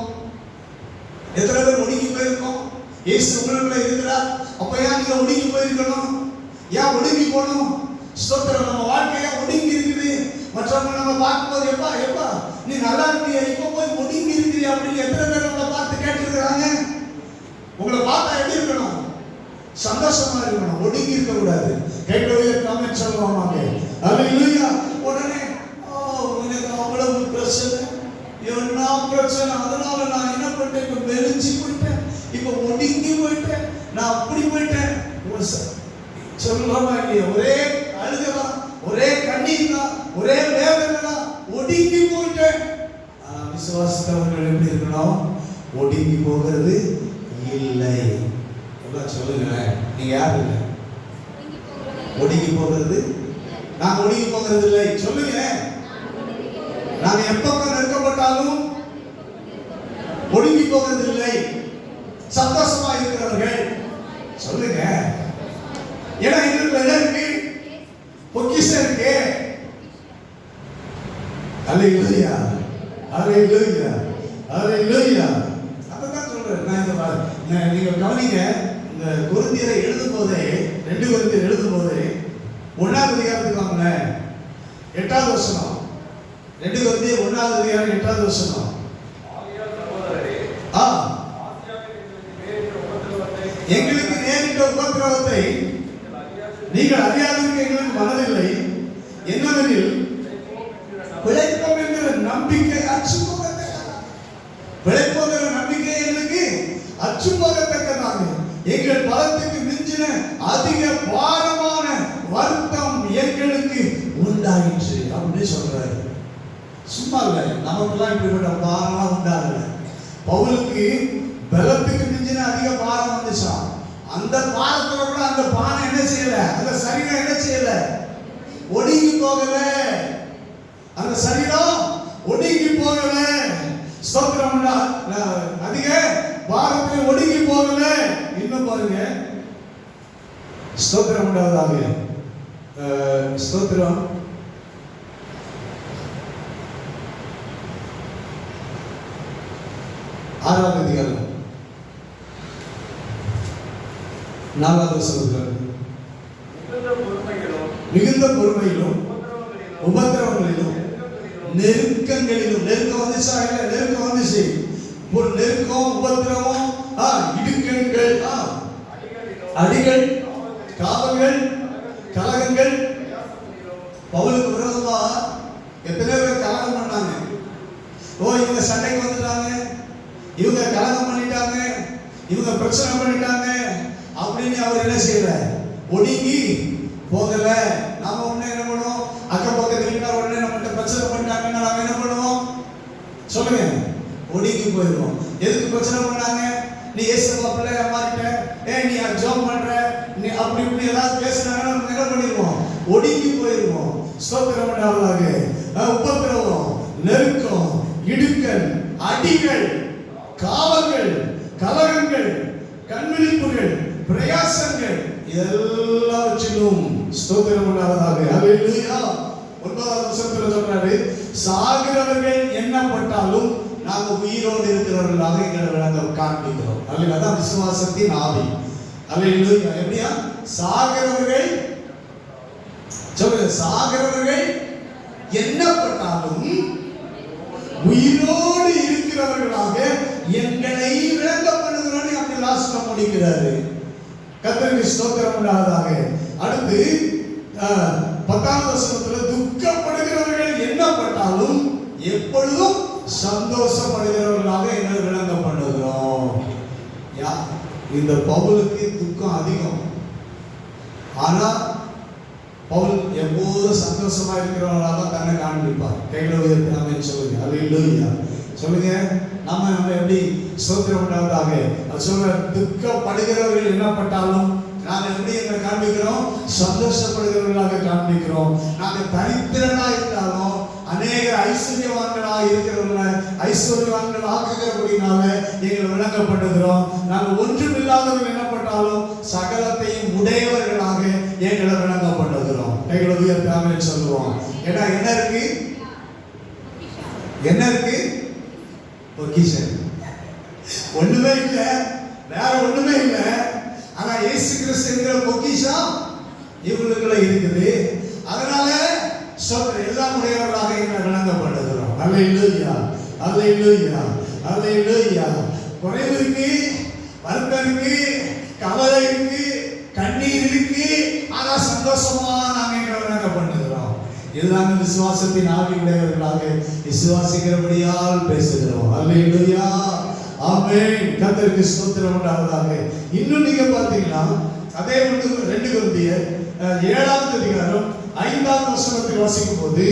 எத்தனை பேர் ஒடுங்கி போயிருக்கோம்? இயேசு உங்களுக்குள்ள இருக்கிறார். அப்ப ஏன் நீங்க ஒடுங்கி போயிருக்கணும்? ஏன் ஒடுங்கி போகணும்? ஸ்தோத்திரம். நம்ம வாழ்க்கையா ஒடுங்கி இருக்குது. மற்றவங்க நம்ம பார்க்கும்போது எப்பா நீ நல்லா இருக்கியா, இப்ப போய் ஒடுங்கி இருக்கிறியா அப்படின்னு எத்தனை பேர் நம்மளை பார்த்து கேட்டிருக்கிறாங்க? உங்களை பார்த்தா எப்படி இருக்கணும்? சந்தோஷமா இருக்கணும், ஒடுங்கி இருக்க கூடாது. கைகளுடைய காமெண்ட் சொல்லுவாங்க. அல்லேலூயா. உடனே எனக்கு அவ்வளவு பிரச்சனை, என்ன பிரச்சனை, அதனால நான் என்ன பண்ணிட்டேன், இப்ப மெலிஞ்சு போயிட்டேன், இப்ப ஒடுங்கி போயிட்டேன், நான் அப்படி போயிட்டேன் சொல்லலாமா இல்லையா? ஒரே அழுகலாம், ஒரே கண்ணீர் தான், ஒரே வேதனை தான், ஒடுங்கி போயிட்டேன். விசுவாசத்தவர்கள் எப்படி இருக்கணும்? ஒடுங்கி போகிறது இல்லை. சொல்லுங்களேன், நீங்க யாரு இல்லை? ஒடுங்கி போகிறது, நான் ஒடுங்கி போகிறது இல்லை. சொல்லுங்க, நாங்க எப்ப நெருக்கப்பட்டாலும் ஒடுங்கி போகிறது இல்லை, சந்தோஷமா இருக்கிறவர்கள். சொல்லுங்க, ஏன்னா இதுல இடம் இருக்கு, பொக்கிஷம் இருக்கு. அல்லேலூயா, அல்லேலூயா, அல்லேலூயா. அதான் சொல்றேன் நான். நீங்க கவனிங்க, இந்த கொரிந்தியரை எழுதும் போதே, 2 கொரிந்தியர் எழுதும் போதே 1ஆவது அதிகாரத்துக்கு வாங்க, 8வது வசனம். 2 கொரிந்தியர் 1ஆவது அதிகாரம் 8வது வசனம். எங்களுக்கு நேரிட்ட உபத்திரவத்தை நீங்கள் அறியாதவர்கள் எங்களுக்கு மனதில்லை, என்னவெனில் பிழைப்போம் என்கிற நம்பிக்கை அச்சுப்போகத்தக்கதாக. பிழைப்போம் என்கிற நம்பிக்கை எங்களுக்கு அச்சுப்போகத்தக்கதாக எங்கள் பலத்துக்கு மிஞ்சின அதிக பாரமான வருத்தம் எங்களுக்கு உண்டாயிற்று அப்படின்னு சொல்றாரு. சும்மா இல்லை, நமக்கெல்லாம் இப்படிப்பட்ட பாரம்லாம் உண்டாகல. பவுலுக்கு பலத்துக்கு மிஞ்சின அதிக பாரம் வந்துச்சான். அந்த பாரத்தோட கூட அந்த பானை என்ன செய்யல, அந்த சரீரம் என்ன செய்யல, ஒடுங்கி போகல. அந்த சரீரம் ஒடுங்கி போகல. ஸ்தோத்திரம். அதிக பாரத்தில் ஒடுங்கி போகல. இன்னும் பாருங்க, ஸ்தோத்திரம் உண்டாவதாக. ஸ்தோத்திரம். ஆறாவது அதிகாரம் 4வது வசனத்தில் மிகுந்த பொறுமையிலும் உபத்திரவங்களிலும் நெருக்கங்களிலும், நெருக்கம் வந்துச்சா இல்ல? நெருக்கம் வந்துச்சு. ஒரு நெருக்கம், உபத்திரவம், இடுக்கண்கள், அடிகள், காவல்கள், கலகங்கள். பவுலுக்கு விரோதமா எத்தனை பேர் கலகம் பண்ணாங்க. இவங்க சண்டைக்கு வந்துட்டாங்க, இவங்க கலகம் பண்ணிட்டாங்க, இவங்க பிரச்சனை பண்ணிட்டாங்க அப்படின்னு அவர் என்ன செய்யல, ஒடுங்கி போகல. நாம உடனே என்ன பண்ணுவோம், அக்கம் பக்கத்துல உடனே நம்ம பிரச்சனை பண்ணிட்டாங்கன்னா நாம என்ன பண்ணுவோம்? சொல்லுங்க, ஒடுங்கி போயிடுவோம். எதுக்கு பிரச்சனை பண்ணாங்க? நீ ஏசப்பா பிள்ளைய மாறிட்ட, நீ ஜாப் பண்ற, நீ அப்படி இப்படி ஏதாவது பேசுனாங்கன்னா நம்ம என்ன பண்ணிடுவோம்? ஒடுங்கி போயிடுவோம். ஸ்தோத்திரம் உண்டாவதாக. உபத்திரவம், நெருக்கம், இடுக்கல், அடிகள், காவல்கள், கலகங்கள், கண்விழிப்புகள், பிரயாசங்கள், எல்லாவற்றிலும் ஸ்தோத்திரம் உண்டாவதாக. அல்லேலூயா. 9வது வசனத்தில் சொல்றாரு, சாகிறவர்கள் எண்ணப்பட்டாலும் நாங்க உயிரோடு இருக்கிறவர்களாக எங்களை நாங்கள் காண்பிக்கிறோம். அல்ல, அதான் விசுவாசத்தின் ஆவி. அல்லேலூயா. எப்படியா? சாகிறவர்கள், சொல்லுங்க, சாகிறவர்கள் எண்ணப்பட்டாலும் உயிரோடு இருக்கிறவர்களாக எங்களை விளங்க பண்ணுகிறோம். அப்படி லாஸ்ட்ல முடிக்கிறாரு. கர்த்தருக்கு ஸ்தோத்திரம் உண்டாவதாக. அடுத்து 10வது வசனத்துல துக்கப்படுகிறவர்கள் எண்ணப்பட்டாலும் எப்பொழுதும் சந்தோஷப்படுகிறவர்களாக எங்களை விளங்க பண்ணுகிறோம். இந்த பவுலுக்கு துக்கம் அதிகம். ஆனா பவுல் எப்போதும் சந்தோஷமா இருக்கிறவர்களாக தன்னை காண்பிப்பார். கையில உயர்த்தி நாம சொல்லுங்க. அல்லேலூயா. சொல்லுங்க, நம்ம எப்படி ஸ்தோத்திரம் உண்டாவதாக. சொல்ற, துக்கப்படுகிறவர்கள் என்னப்பட்டாலும் நாங்கள் எப்படி எங்களை காண்பிக்கிறோம்? சந்தோஷப்படுகிறவர்களாக காண்பிக்கிறோம். நாங்கள் தரித்திரனா இருந்தாலும் அநேக ஐஸ்வர்யவான்களாக இருக்கிறவர்கள் ஐஸ்வர்யவான்கள் ஆக்குகிறபடினால எங்களை விளங்கப்படுகிறோம். நாங்கள் ஒன்றுமில்லாதவர்கள் என்னப்பட்டாலும் சகலத்தையும் உடையவர்களாக எங்களை விளங்கப்படுகிறோம். எங்களை உயர்த்தாமல் சொல்லுவோம். ஏன்னா என்ன இருக்கு? என்ன இருக்கு? பொக்கிஷன். ஒண்ணுமே இல்லை, வேற ஒண்ணுமே இல்லை. ஆனா இயேசு கிறிஸ்து என்கிற பொக்கிஷம் இவங்களுக்குள்ள இருக்குது. அதனால எல்லாம் உடையவர்களாக எங்களை விளங்கப்படுகிறோம். அல்லேலூயா, அல்லேலூயா, அல்லேலூயா. குறைவு இருக்கு, வருத்தம் இருக்கு, கவலை இருக்கு, இதுதான் விசுவாசத்தின் ஆவி உடையவர்களாக விசுவாசிக்கிறபடியால் பேசுகிறோம். அல்லேலூயா, ஆமென். கர்த்தருக்கு ஸ்தோத்திரம் உண்டாவதாக. இன்னும் நீங்க பார்த்தீங்கன்னா அதே 2 கொரிந்தியர் 7ஆம் அதிகாரம் 5ஆம் வசனத்தில் வாசிக்கும் போது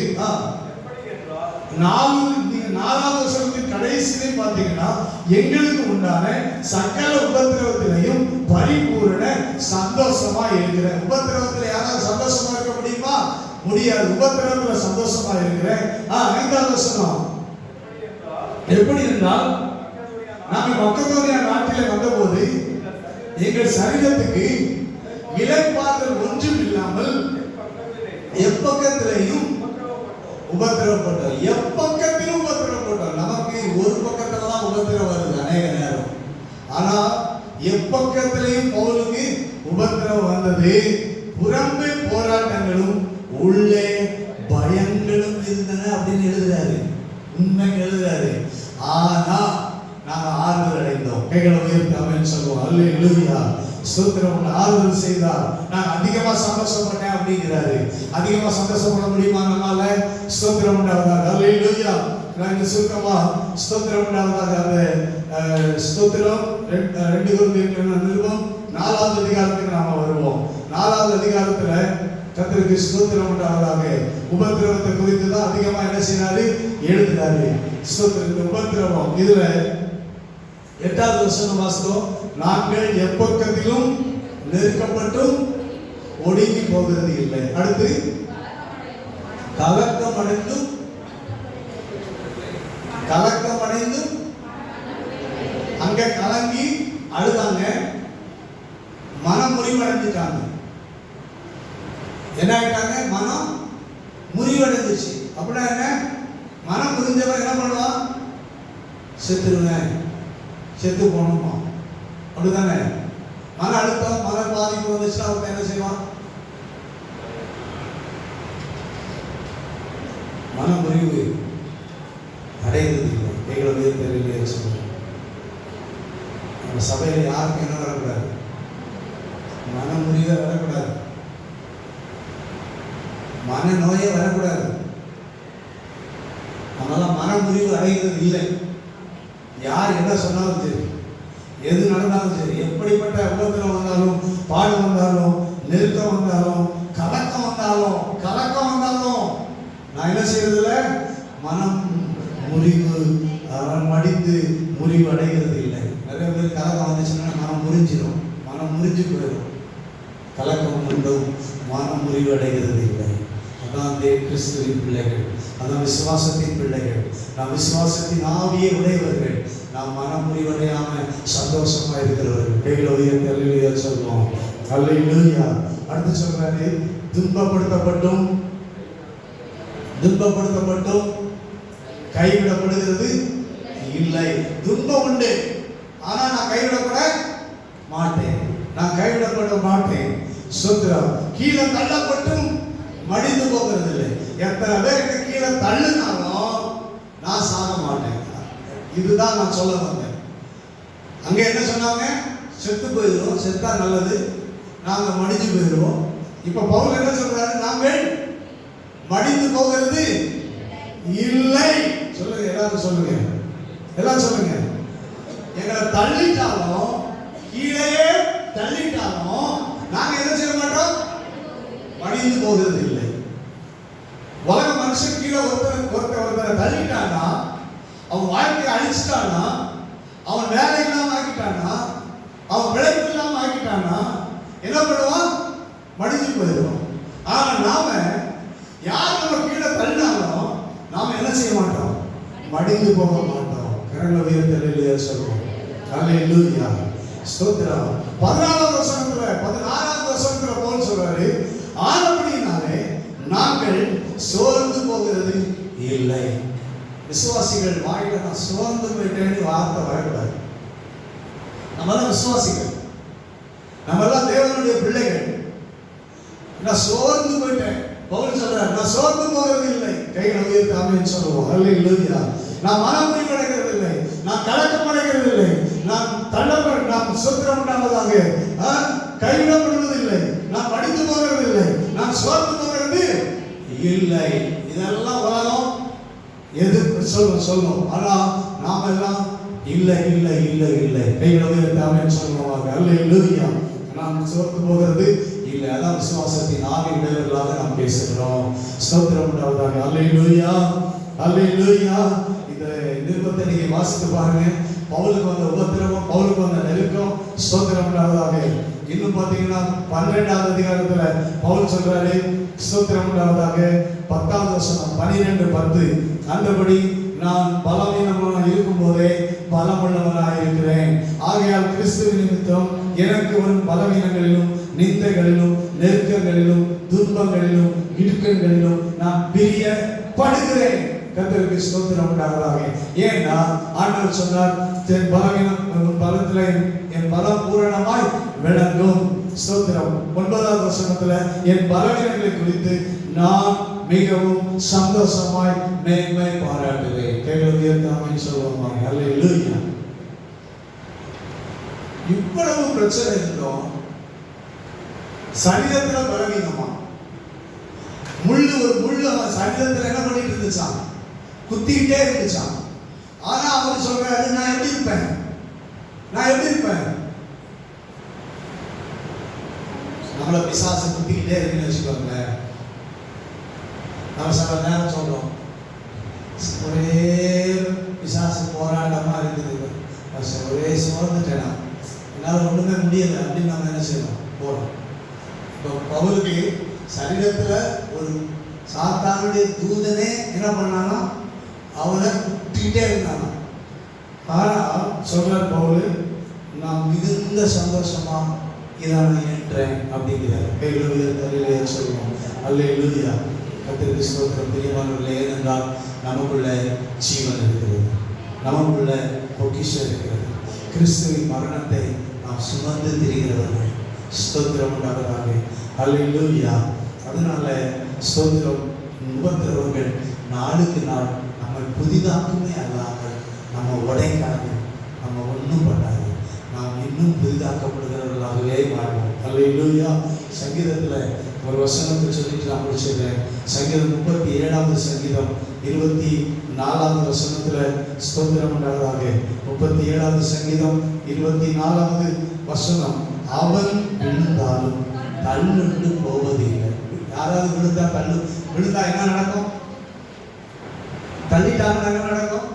4ஆம் வசனத்தின் கடைசியிலே பார்த்தீங்கன்னா எங்களுக்கு உண்டான சகல உபத்திரவத்திலையும் பரிபூரண சந்தோஷமா இருக்கிற. உபத்திரவத்தில் யாராவது சந்தோஷமா இருக்க முடியுமா? முடியாது. உபத்திரவத்தில் சந்தோஷமா இருக்கிற. 5ஆம் வசனம் எப்படி என்றால், நாங்கள் மக்கதோனியா நாட்டிலே வந்தபோது எங்கள் சரீரத்துக்கு இளைப்பாறுதல் ஒன்றும் இல்லாமல் எப்பக்கத்திலையும் உபத்திரவப்பட்டோம். எப்பக்கத்திலும் உபத்திரவப்பட்டோம். நமக்கு ஒரு பக்கத்துல தான் உபத்திரம் வருது அநேக நேரம். ஆனா எப்பக்கத்திலையும் பவுலுக்கு உபத்திரம் வந்தது. புறம்பே போராட்டங்களும் உள்ளே பயங்களும் இருந்தன அப்படின்னு எழுதுறாரு. உண்மைக்கு எழுதுறாரு. ஆனா நாங்க ஆறுதல் அடைந்தோம். கைகளை உயர்த்தி ஆமென் சொல்லுவோம். அல்லேலூயா, ஸ்தோத்திரம். ஆறுதல் செய்தார். நான் அதிகமா சந்தோஷப்பட்டேன் அப்படிங்கிறாரு. அதிகமா சந்தோஷப்பட முடியுமா நம்மால? ஸ்தோத்திரம் உண்டாவதாக. அல்லேலூயா. நான் சுருக்கமா ஸ்தோத்திரம் உண்டாவதாக. அந்த ஸ்தோத்திரம் 2 கொரிந்தியர் நிருபம் 4ஆம் அதிகாரத்துக்கு நாம வருவோம். 4ஆவது அதிகாரத்துல கர்த்தருக்கு ஸ்தோத்திரம் உண்டாவதாக உபத்திரவத்தை குறித்து தான் அதிகமா என்ன செய்யறாரு? எழுதுறாரு. ஸ்தோத்திரம். உபத்திரவம் இதுல 8ஆவது வசனம் வாசித்தோம். நாங்கள் எப்பக்கத்திலும் நெருக்கப்பட்டும் ஒடுங்கி போகிறது இல்லை. அடுத்து கலக்கம் அடைந்தும் அங்க கலங்கி அழுதாங்க. மனம் முறிவடைஞ்சிட்டாங்க. என்ன ஆயிட்டாங்க? மனம் முறிவடைஞ்சிச்சு. அப்படின்னா என்ன? மனம் முறிஞ்சவன் என்ன பண்ணுவான்? செத்துருவேன், செத்து போகணுமா, அப்படிதானே? மன அழுத்தம், மன பாதிப்பு வந்துச்சுன்னா அவன் என்ன செய்வான்? மன முறிவு அடைந்தது இல்லை. கைகளை உயர்த்தலையே சொல்லுங்க. நம்ம சபையில் யாருக்கும் என்ன வரக்கூடாது? மன முறிவே வரக்கூடாது. மன நோயே வரக்கூடாது. நம்மளாம் மன முறிவு அடைகிறது இல்லை. யார் என்ன சொன்னாலும் சரி, எது நடந்தாலும் சரி, எப்படிப்பட்ட உபத்திரம் வந்தாலும், பாடு வந்தாலும், நெருக்கம் வந்தாலும், கலக்கம் வந்தாலும் நான் என்ன செய்யறதில்ல? மனம் முறிவு மடிந்து முறிவு அடைகிறது இல்லை. நிறைய பேர் கலக்கம் வந்துச்சுன்னா மனம் முறிஞ்சிடும், மனம் முறிஞ்சு போயிடும். கலக்கம் உண்டும், மனம் முறிவு அடைகிறது இல்லை. அதான் கிறிஸ்துவின் பிள்ளைகள், அதான் விசுவாசத்தின் பிள்ளைகள். நாம் விசுவாசத்தின் ஆவியை உடையவர்கள். நாம் மனம் முறிவடையாம சந்தோஷமா இருக்கிறவர்கள். கைகளை உயர்த்தி அல்லேலூயா சொல்லுவோம். அல்லேலூயா. அடுத்து சொல்றாரு, துன்பப்படுத்தப்பட்டும் கைவிடப்படுகிறது இல்லை. துன்பம் உண்டு, ஆனா நான் கைவிடப்பட மாட்டேன். சுத்திரம். கீழே தள்ளப்பட்டும் மடிந்து போகிறது இல்லை. எத்தனை பேருக்கு கீழே தள்ளுனாலும் நான் சாக மாட்டேன். இதுதான் நான் சொல்ல வந்தேன். அங்க என்ன சொன்னாங்க? செத்து போயிடுவோம், செத்தா நல்லது, நாங்க மடிஞ்சு போயிடுவோம். இப்ப பவுல் என்ன சொல்றாரு? நாங்கள் மடிந்து போகிறது இல்லை. சொல்லுங்க, எல்லாரும் சொல்லுங்க. எங்களை தள்ளிட்டாலும், கீழே தள்ளிட்டாலும் நாங்க என்ன செய்ய மாட்டோம்? மடிந்து போகிறது இல்லை. உலக மனுஷன் கீழே ஒருத்தரை தள்ளிட்டானா, அவன் வாழ்க்கையை அழிச்சிட்டானா, அவன் வேலை இல்லாம ஆக்கிட்டானா, அவன் பிழைப்பு இல்லாம ஆக்கிட்டானா, என்ன பண்ணுவான்? மடிஞ்சு போயிடுவான். ஆனா நாம யார் நம்ம கீழே தள்ளினாலும் நாம என்ன செய்ய மாட்டோம்? மடிந்து போக மாட்டோம். கரங்களை உயர்த்தி அல்லேலூயா சொல்றோம். அல்லேலூயா, ஸ்தோத்திரம். 16ஆவது வசனத்துல பவுல் சொல்றாரு, ஆனபடியினாலே நாங்கள் சோர்ந்து போகிறது இல்லை. விசுவாசிகள் வாயில நான் சோர்ந்து போயிட்டேன்னு வார்த்தை வரக்கூடாது. நம்மளாம் விசுவாசிகள், நம்மளாம் தேவனுடைய பிள்ளைகள். நான் சோர்ந்து போயிட்டேன். பவுல் சொல்றார், நான் சோர்ந்து போகிறது இல்லை. கைகளை உயர்த்தி ஆமென் சொல்லுவோம். அல்லேலூயா. நான் மனம் முறிவடைகிறது இல்லை, நான் கலக்கம் அடைகிறது இல்லை, நான் சுத்திரம் உண்டாவதாக கைவிடப்படுவது இல்லை, நான் படித்து போகிறது இல்லை, நான் சோர்ந்து போகிறது இல்லை. இதெல்லாம் உலகம் எது சொல்லும். ஆனா நாம எல்லாம் இல்லை இல்லை இல்லை இல்லை. கைகளை தாமேன்னு சொல்லுவாங்க. அல்லேலூயா. நாம் சோர்ந்து போகிறது இல்லை. அதான் விசுவாசத்தின் ஆவி உடையவர்களாக நாம் பேசுகிறோம். ஸ்தோத்திரம் உண்டாவதாக. அல்லேலூயா அல்லேலூயா. இந்த நிருபத்தை நீங்க வாசித்து பாருங்க. பவுலுக்கு வந்த உபத்திரவம், பவுலுக்கு வந்த நெருக்கம். ஸ்தோத்திரம் உண்டாவதாக. இன்னும் பாத்தீங்கன்னா 12வது அதிகாரத்துல பவுல் சொல்றாரு, ஸ்தோத்திரம் உண்டாவதாக, 10வது வசனம் 12:10, அந்தபடி நான் பலவீனமாக இருக்கும் போதே பலமுள்ளவனாக இருக்கிறேன். ஆகையால் கிறிஸ்துவின் நிமித்தம் எனக்கு வரும் பலவீனங்களிலும் நிந்தைகளிலும் நெருக்கங்களிலும் துன்பங்களிலும் இடுக்கங்களிலும் நான் பிரியப்படுகிறேன். கர்த்தருக்கு ஸ்தோத்திரம் உண்டாவதாக. ஏன்னா ஆண்டவர் சொன்னார், என் பலவீனம் பலத்துல என் பலம் பூரணமாய் விளங்கும். ஸ்தோத்திரம். 9வது வசனத்துல என் பலவீனங்களை குறித்து நான் மிகவும் சந்தோஷமாய் மேன்மை பாராட்டுவேன். கைகளுடைய தாமை சொல்லுவாங்க. அல்லேலூயா. இவ்வளவு பிரச்சனை இருந்தோம், சரீரத்துல பலவீனமா, ஒரு முள்ளு அவன் சரீரத்துல என்ன பண்ணிட்டு இருந்துச்சான், குத்திக்கிட்டே இருந்துச்சான். ஆனா அவர் சொல்றாரு, நான் எப்படி இருப்பேன், நான் எப்படி இருப்பேன். நம்மள பிசாசு குத்திக்கிட்டே இருக்குன்னு வச்சுக்கோங்களேன். நம்ம சில நேரம் சொல்றோம், ஒரே பிசாசு போராட்டமா இருக்குது, ஒரே சோர்ந்துட்டேனா, என்னால் ஒண்ணுமே முடியலை அப்படின்னு நம்ம என்ன செய்யணும், போறோம். இப்போ பவுலுக்கு சரீரத்துல ஒரு சாத்தானுடைய தூதனே என்ன பண்ணானா, அவனை குத்திக்கிட்டே இருந்தானா. ஆனா சொல்றார் பவுல், நான் மிகுந்த சந்தோஷமா இதான ஏற்றேன் அப்படிங்கிறார். கைகளுடைய சொல்லுவோம். அல்லேலூயா. கர்த்தருக்கு ஸ்தோத்திரம். பிரியமானவர்களே, ஏனென்றால் நமக்குள்ள ஜீவன் இருக்கிறது, நமக்குள்ள பொக்கிஷம் இருக்கிறது. கிறிஸ்துவின் மரணத்தை நாம் சுமந்து திரிகிறவர்கள். ஸ்தோத்திரம் உண்டாவதாக. அல்லேலூயா. அதனால ஸ்தோத்திரம். உபத்திரவங்கள் நாளுக்கு நாள் நம்மை புதிதாக்குமே அல்லாமல் நம்ம உடைக்காது, நம்ம ஒன்றும் பண்ணாது, நாம் இன்னும் புதிதாக்கப்படுகிறவர்களாகவே வாழ்வோம். அல்லேலூயா. சங்கீதத்துல ஒரு வசனத்தை சொல்லிட்டு நான் முடிச்சிடுறேன். சங்கீதம் 37வது சங்கீதம் 24வது வசனத்துல ஸ்தோத்திரம் உண்டாவதாக. 37வது சங்கீதம் 24வது வசனம், அவன் விழுந்தாலும் தள்ளுண்டு போவதில்லை. யாராவது விழுந்தா என்ன நடக்கும், தள்ளிட்டாங்க என்ன நடக்கும்.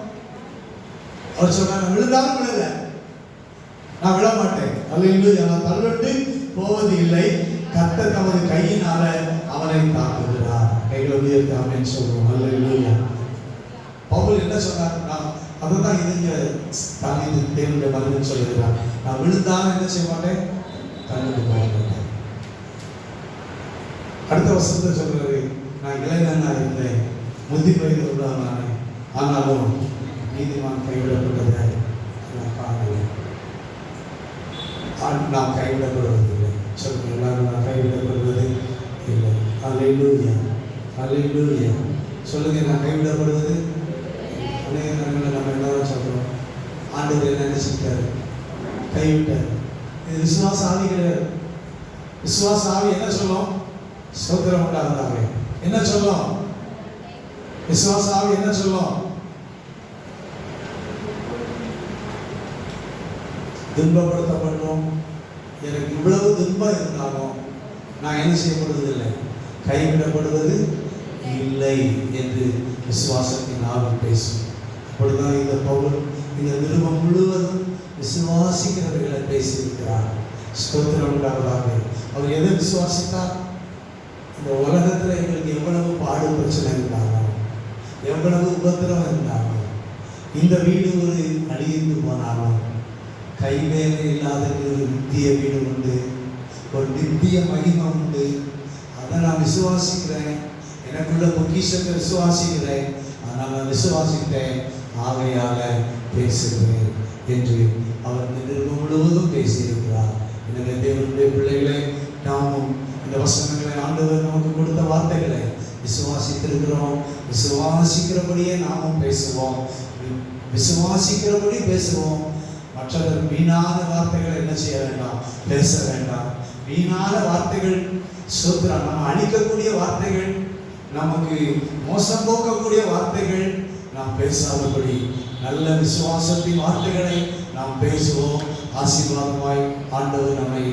அவர் சொல்றாங்க, விழுந்தாலும் விழுல, நான் விழ மாட்டேன். அல்லேலூயா. நான் தள்ளுண்டு போவது இல்லை, கர்த்தர் தமது கையினால அவனை தாக்குகிறார். கைகளுடைய ஆமென் சொல்லுவோம். அல்லேலூயா. பவுல் என்ன சொன்னார், நான் அதுதான் இதுங்க தாவீது தேவனுடைய மகன் சொல்லுகிறார், நான் விழுந்தாலும் என்ன செய்ய மாட்டேன், தள்ளுண்டு போக மாட்டேன். அடுத்த வசனத்தை சொல்றாரு, நான் இளைஞனா இருந்தேன், முதி வயது உள்ளவனானே, ஆனாலும் நீதிமான் கைவிடப்பட்டதை நான் காணவில்லை. நாம் கைவிடப்படுவதில்லை. சொல்லுங்க எல்லாரும், நான் கைவிடப்படுவது இல்லை. அல்லேலூயா அல்லேலூயா. சொல்லுங்க, நான் கைவிடப்படுவது. அநேக நேரங்களில் நம்ம எல்லாரும் சொல்றோம், ஆண்டவர் என்ன நினைச்சிட்டாரு, கைவிட்டார். இது விசுவாச ஆவி கிடையாது. விசுவாச ஆவி என்ன சொல்லும், ஸ்தோத்திரம் உண்டாவதாக. என்ன சொல்லும் விசுவாச ஆவி, என்ன சொல்லும், துன்பப்படுத்தப்பட்டோம், எனக்கு இவ்வளவு துன்பம் இருந்தாலும் நான் என்ன செய்யப்படுவதில்லை, கைவிடப்படுவது இல்லை என்று விசுவாசத்தின் ஆவி பேசும். அப்படிதான் இந்த பவுல் இந்த நிருபம் முழுவதும் விசுவாசிக்கிறவர்களை பேசியிருக்கிறார். ஸ்தோத்திரம் உண்டாவதாக. அவர் எதை விசுவாசித்தார், இந்த உலகத்துல எங்களுக்கு எவ்வளவு பாடு பிரச்சனை இருந்தாலும், எவ்வளவு உபத்திரம் இருந்தாலும், இந்த வீடு ஒரு அழிந்து போனாலும், கைவேலை இல்லாத ஒரு நித்திய வீடு உண்டு, ஒரு நித்திய மகிமை உண்டு. அதை நான் விசுவாசிக்கிறேன், எனக்குள்ள பொக்கிஷத்தை விசுவாசிக்கிறேன், ஆனால் நான் விசுவாசித்தேன், ஆகையால பேசுகிறேன் என்று அவர் நிருபம் முழுவதும் பேசியிருக்கிறார். எனவே தேவனுடைய பிள்ளைகளை, நாமும் இந்த வசனங்களை, ஆண்டவர் நமக்கு கொடுத்த வார்த்தைகளை விசுவாசித்திருக்கிறோம். விசுவாசிக்கிறபடியே நாமும் பேசுவோம், விசுவாசிக்கிறபடி பேசுவோம். மற்றவர் வீணான வார்த்தைகளை என்ன செய்ய வேண்டாம், பேச வேண்டாம். வீணான வார்த்தைகள், ஸ்தோத்திரம், நம்ம அழிக்கக்கூடிய வார்த்தைகள், நமக்கு மோசம் போக்கக்கூடிய வார்த்தைகள் நாம் பேசாதபடி நல்ல விசுவாசத்தின் வார்த்தைகளை நாம் பேசுவோம். ஆசீர்வாதமாய் ஆண்டவர் நம்மை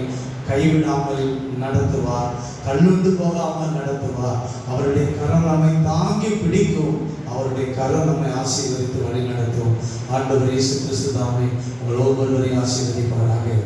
கைவிடாமல் நடத்துவார், கல்லுண்டு போகாமல் நடத்துவார். அவருடைய கரம் நம்மை தாங்கி பிடிக்கும், அவருடைய கரம் நம்மை ஆசீர்வதித்து வழி நடத்தும். ஆண்டவர் இயேசு கிறிஸ்து தாமே உங்கள் ஒவ்வொருவரையும் ஆசீர்வதிப்பாராக.